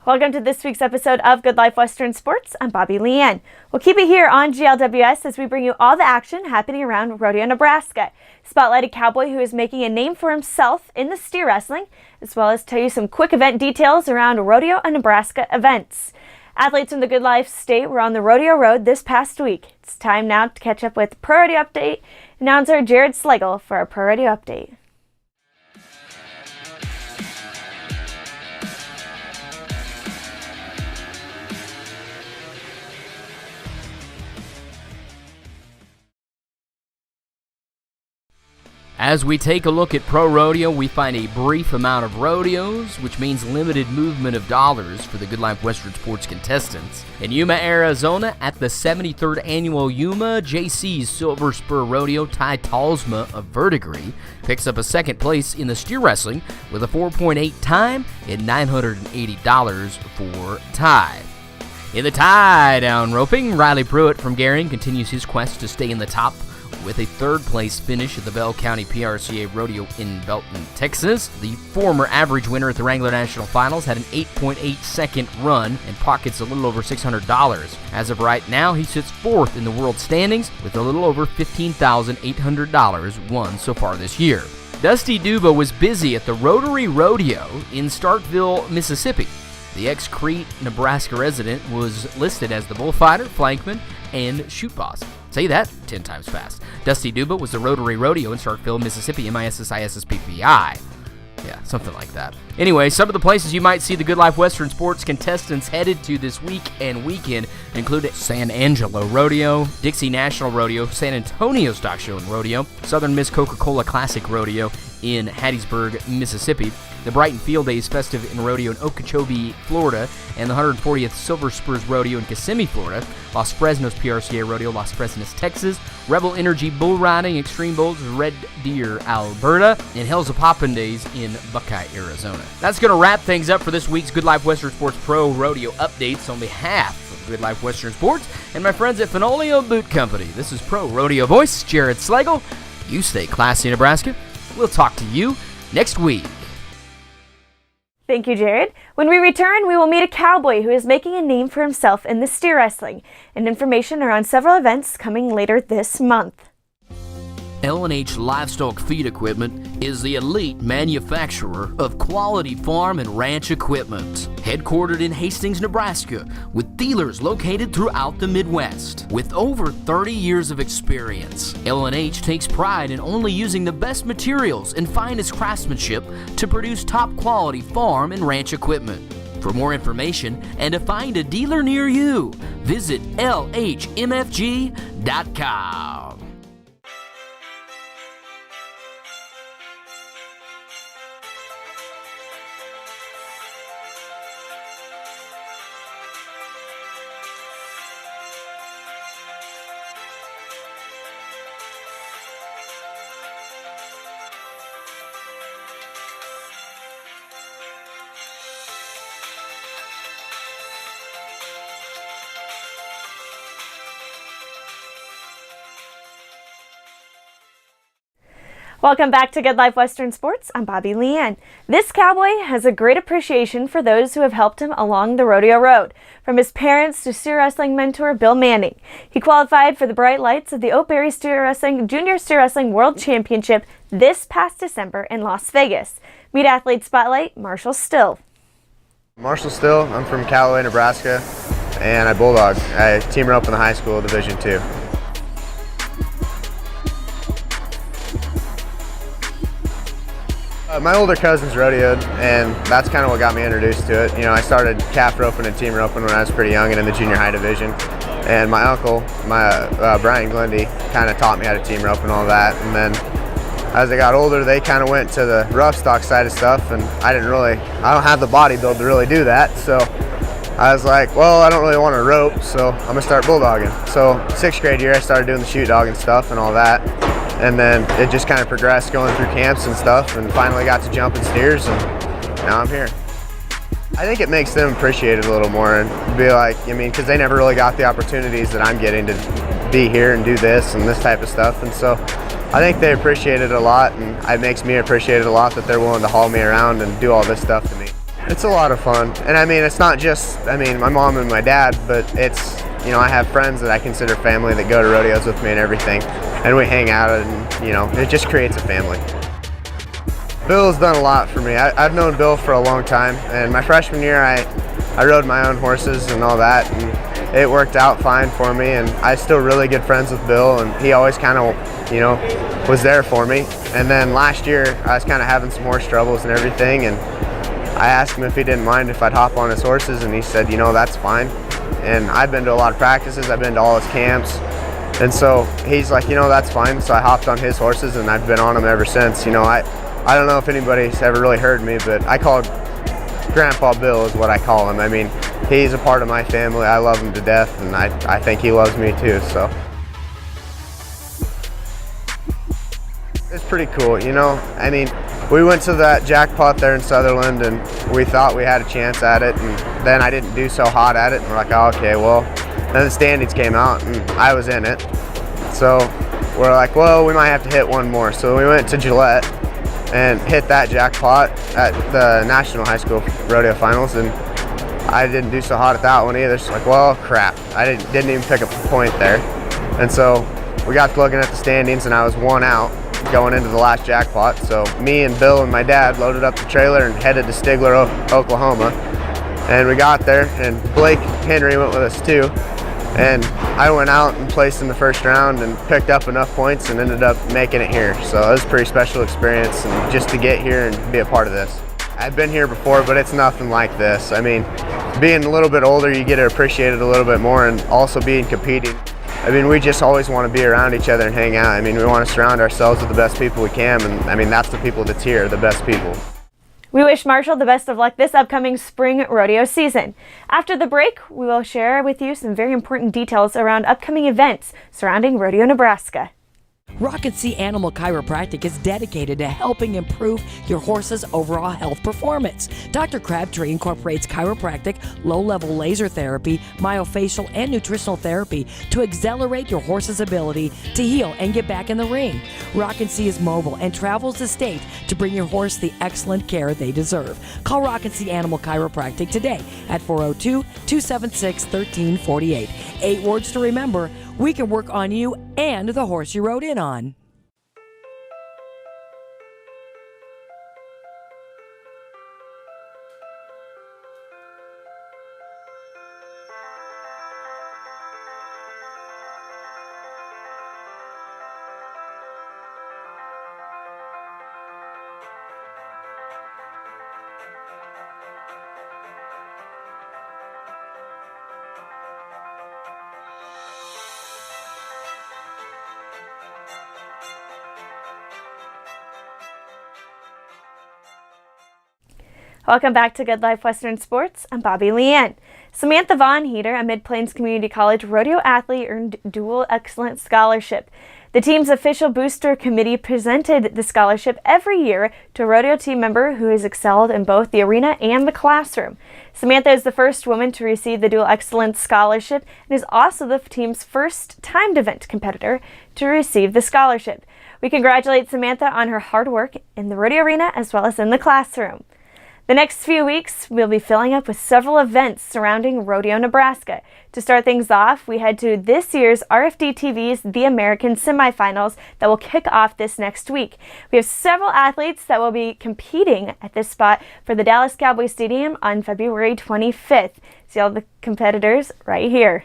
Welcome to this week's episode of Good Life Western Sports. I'm Bobby Leanne. We'll keep it here on GLWS as we bring you all the action happening around Rodeo Nebraska. Spotlight a cowboy who is making a name for himself in the steer wrestling, as well as tell you some quick event details around Rodeo Nebraska events. Athletes from the Good Life State were on the rodeo road this past week. It's time now to catch up with Pro Rodeo Update announcer Jared Schlegel for our Pro Rodeo Update. As we take a look at pro rodeo, we find a brief amount of rodeos, which means limited movement of dollars for the Good Life Western Sports contestants. In Yuma, Arizona, at the 73rd Annual Yuma JC's Silver Spur Rodeo, Ty Talsma of Verdigris picks up a second place in the steer wrestling with a 4.8 time and $980 for Ty. In the tie-down roping, Riley Pruitt from Gering continues his quest to stay in the top with a third-place finish at the Bell County PRCA Rodeo in Belton, Texas. The former average winner at the Wrangler National Finals had an 8.8-second run and pockets a little over $600. As of right now, he sits fourth in the world standings with a little over $15,800 won so far this year. Dusty Duba was busy at the Rotary Rodeo in Starkville, Mississippi. The ex-Crete, Nebraska resident was listed as the bullfighter, flankman, and shoot boss. Say that 10 times fast. Dusty Duba was the Rotary Rodeo in Starkville, Mississippi, MISSISSPPI. Yeah, something like that. Anyway, some of the places you might see the Good Life Western Sports contestants headed to this week and weekend include San Angelo Rodeo, Dixie National Rodeo, San Antonio Stock Show and Rodeo, Southern Miss Coca-Cola Classic Rodeo in Hattiesburg, Mississippi, the Brighton Field Days Festive in Rodeo in Okeechobee, Florida, and the 140th Silver Spurs Rodeo in Kissimmee, Florida, Los Fresnos PRCA Rodeo, Los Fresnos, Texas, Rebel Energy Bull Riding Extreme Bulls, Red Deer, Alberta, and Hells of Poppin' Days in Buckeye, Arizona. That's going to wrap things up for this week's Good Life Western Sports Pro Rodeo Updates on behalf of Good Life Western Sports and my friends at Fenolio Boot Company. This is Pro Rodeo Voice, Jared Schlegel. You stay classy, Nebraska. We'll talk to you next week. Thank you, Jared. When we return, we will meet a cowboy who is making a name for himself in the steer wrestling, and information around several events coming later this month. L&H Livestock Feed Equipment is the elite manufacturer of quality farm and ranch equipment. Headquartered in Hastings, Nebraska, with dealers located throughout the Midwest. With over 30 years of experience, L&H takes pride in only using the best materials and finest craftsmanship to produce top quality farm and ranch equipment. For more information and to find a dealer near you, visit lhmfg.com. Welcome back to Good Life Western Sports. I'm Bobby Leanne. This cowboy has a great appreciation for those who have helped him along the rodeo road, from his parents to steer wrestling mentor Bill Manning. He qualified for the bright lights of the Oakberry Junior Steer Wrestling World Championship this past December in Las Vegas. Meet Athlete Spotlight, Marshall Still. Marshall Still, I'm from Callaway, Nebraska, and I bulldog. I team rope in the high school Division II. My older cousins rodeoed, and that's kind of what got me introduced to it. You know, I started calf roping and team roping when I was pretty young and in the junior high division. And my uncle, Brian Glendy, kind of taught me how to team rope and all that. And then as I got older, they kind of went to the rough stock side of stuff, and I don't have the body build to really do that. So I was like, well, I don't really want to rope, so I'm gonna start bulldogging. So 6th grade year, I started doing the shoot dog and stuff and all that. And then it just kind of progressed going through camps and stuff, and finally got to jumping steers, and now I'm here. I think it makes them appreciate it a little more and be like, I mean, because they never really got the opportunities that I'm getting to be here and do this and this type of stuff. And so I think they appreciate it a lot, and it makes me appreciate it a lot that they're willing to haul me around and do all this stuff to me. It's a lot of fun, and I mean, it's not just, my mom and my dad, but it's, I have friends that I consider family that go to rodeos with me and everything, and we hang out, and, it just creates a family. Bill's done a lot for me. I've known Bill for a long time, and my freshman year, I rode my own horses and all that, and it worked out fine for me, and I'm still really good friends with Bill, and he always kind of, was there for me. And then last year, I was kind of having some horse troubles and everything, and I asked him if he didn't mind if I'd hop on his horses, and he said, that's fine. And I've been to a lot of practices, I've been to all his camps, and so he's like, that's fine. So I hopped on his horses, and I've been on them ever since. I don't know if anybody's ever really heard me, but I call Grandpa Bill is what I call him. I mean, he's a part of my family. I love him to death, and I think he loves me too, so. It's pretty cool, I mean, we went to that jackpot there in Sutherland, and we thought we had a chance at it, and then I didn't do so hot at it, and we're like, oh, okay, well, then the standings came out, and I was in it. So we're like, well, we might have to hit one more. So we went to Gillette and hit that jackpot at the National High School Rodeo Finals, and I didn't do so hot at that one either. So like, well, crap, I didn't even pick up a point there. And so we got to looking at the standings, and I was one out going into the last jackpot. So me and Bill and my dad loaded up the trailer and headed to Stigler, Oklahoma. And we got there, and Blake Henry went with us too. And I went out and placed in the first round and picked up enough points and ended up making it here. So it was a pretty special experience, and just to get here and be a part of this. I've been here before, but it's nothing like this. I mean, being a little bit older, you get to appreciate it a little bit more, and also being competing. I mean, we just always want to be around each other and hang out. I mean, we want to surround ourselves with the best people we can, and I mean, that's the people that's here, the best people. We wish Marshall the best of luck this upcoming spring rodeo season. After the break, we will share with you some very important details around upcoming events surrounding Rodeo Nebraska. Rocket Sea Animal Chiropractic is dedicated to helping improve your horse's overall health performance. Dr. Crabtree incorporates chiropractic, low-level laser therapy, myofascial, and nutritional therapy to accelerate your horse's ability to heal and get back in the ring. Rocket Sea is mobile and travels the state to bring your horse the excellent care they deserve. Call Rocket Sea Animal Chiropractic today at 402-276-1348. 8 words to remember: we can work on you and the horse you rode in on. Welcome back to Good Life Western Sports. I'm Bobby Leanne. Samantha Von Heater, a Mid-Plains Community College rodeo athlete, earned Dual Excellence Scholarship. The team's official booster committee presented the scholarship every year to a rodeo team member who has excelled in both the arena and the classroom. Samantha is the first woman to receive the Dual Excellence Scholarship and is also the team's first timed event competitor to receive the scholarship. We congratulate Samantha on her hard work in the rodeo arena as well as in the classroom. The next few weeks, we'll be filling up with several events surrounding Rodeo Nebraska. To start things off, we head to this year's RFD-TVs The American Semifinals that will kick off this next week. We have several athletes that will be competing at this spot for the Dallas Cowboy Stadium on February 25th. See all the competitors right here.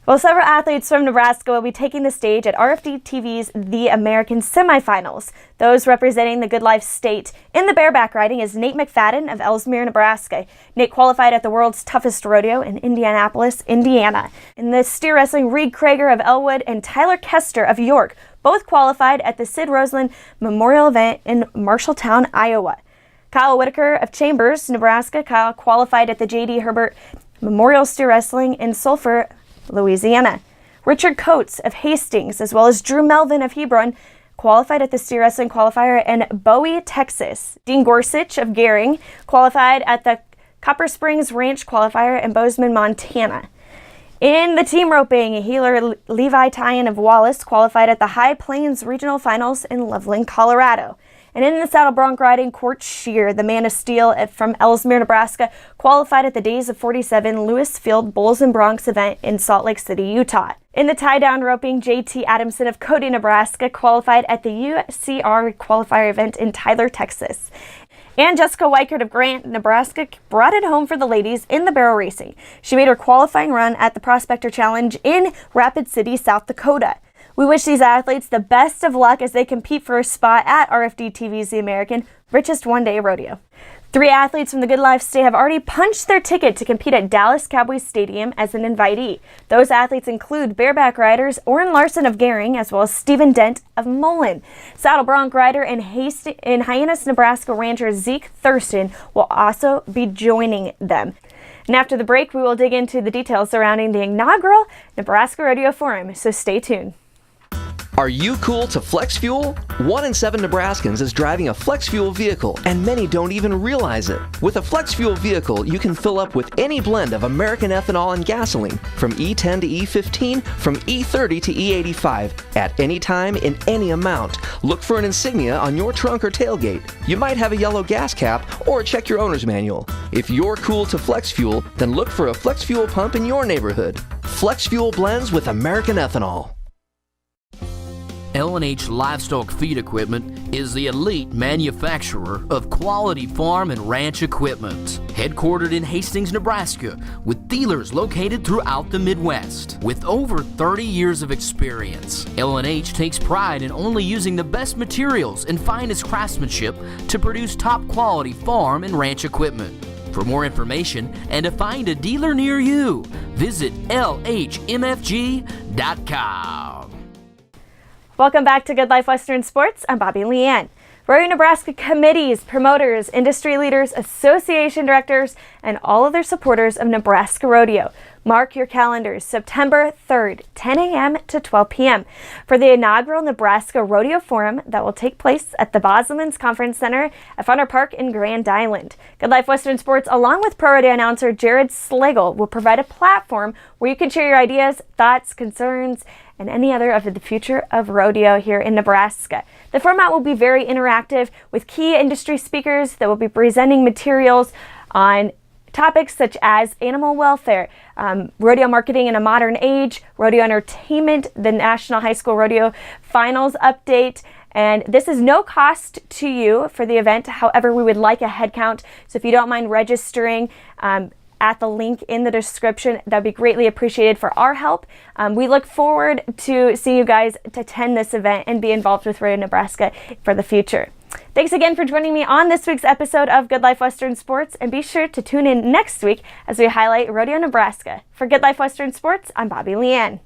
Well, several athletes from Nebraska will be taking the stage at RFD-TV's The American Semifinals. Those representing the Good Life State in the bareback riding is Nate McFadden of Ellesmere, Nebraska. Nate qualified at the world's toughest rodeo in Indianapolis, Indiana. In the steer wrestling, Reed Krager of Elwood and Tyler Kester of York both qualified at the Sid Roseland Memorial event in Marshalltown, Iowa. Kyle Whitaker of Chambers, Nebraska. Kyle qualified at the J.D. Herbert Memorial Steer Wrestling in Sulphur, Louisiana. Richard Coates of Hastings, as well as Drew Melvin of Hebron, qualified at the steer wrestling qualifier in Bowie, Texas. Dean Gorsuch of Gehring qualified at the Copper Springs Ranch qualifier in Bozeman, Montana. In the team roping, healer Levi Tyan of Wallace qualified at the High Plains Regional Finals in Loveland, Colorado. And in the saddle bronc riding, Court Shear, the man of steel from Ellesmere, Nebraska, qualified at the Days of 47 Lewis Field Bulls and Broncs event in Salt Lake City, Utah. In the tie-down roping, JT Adamson of Cody, Nebraska, qualified at the UCR qualifier event in Tyler, Texas. And Jessica Weichert of Grant, Nebraska, brought it home for the ladies in the barrel racing. She made her qualifying run at the Prospector Challenge in Rapid City, South Dakota. We wish these athletes the best of luck as they compete for a spot at RFD-TV's The American Richest One-Day Rodeo. 3 athletes from the Good Life State have already punched their ticket to compete at Dallas Cowboys Stadium as an invitee. Those athletes include bareback riders Orrin Larson of Gering, as well as Stephen Dent of Mullen. Saddle bronc rider and Hyannis, Nebraska rancher Zeke Thurston will also be joining them. And after the break, we will dig into the details surrounding the inaugural Nebraska Rodeo Forum, so stay tuned. Are you cool to flex fuel? 1 in 7 Nebraskans is driving a flex fuel vehicle, and many don't even realize it. With a flex fuel vehicle, you can fill up with any blend of American ethanol and gasoline, from E10 to E15, from E30 to E85, at any time, in any amount. Look for an insignia on your trunk or tailgate. You might have a yellow gas cap, or check your owner's manual. If you're cool to flex fuel, then look for a flex fuel pump in your neighborhood. Flex fuel blends with American ethanol. L&H Livestock Feed Equipment is the elite manufacturer of quality farm and ranch equipment. Headquartered in Hastings, Nebraska, with dealers located throughout the Midwest. With over 30 years of experience, L&H takes pride in only using the best materials and finest craftsmanship to produce top quality farm and ranch equipment. For more information and to find a dealer near you, visit lhmfg.com. Welcome back to Good Life Western Sports. I'm Bobby Leanne. Rodeo Nebraska committees, promoters, industry leaders, association directors, and all other supporters of Nebraska Rodeo. Mark your calendars, September 3rd, 10 a.m. to 12 p.m. for the inaugural Nebraska Rodeo Forum that will take place at the Bossleman's Conference Center at Fonner Park in Grand Island. Good Life Western Sports, along with Pro Rodeo announcer Jared Slagle, will provide a platform where you can share your ideas, thoughts, concerns, and any other of the future of rodeo here in Nebraska. The format will be very interactive with key industry speakers that will be presenting materials on topics such as animal welfare, rodeo marketing in a modern age, rodeo entertainment, the National High School Rodeo Finals update, and this is no cost to you for the event. However, we would like a head count, so if you don't mind registering at the link in the description, that would be greatly appreciated for our help. We look forward to seeing you guys to attend this event and be involved with Rodeo Nebraska for the future. Thanks again for joining me on this week's episode of Good Life Western Sports, and be sure to tune in next week as we highlight Rodeo Nebraska. For Good Life Western Sports, I'm Bobby Leanne.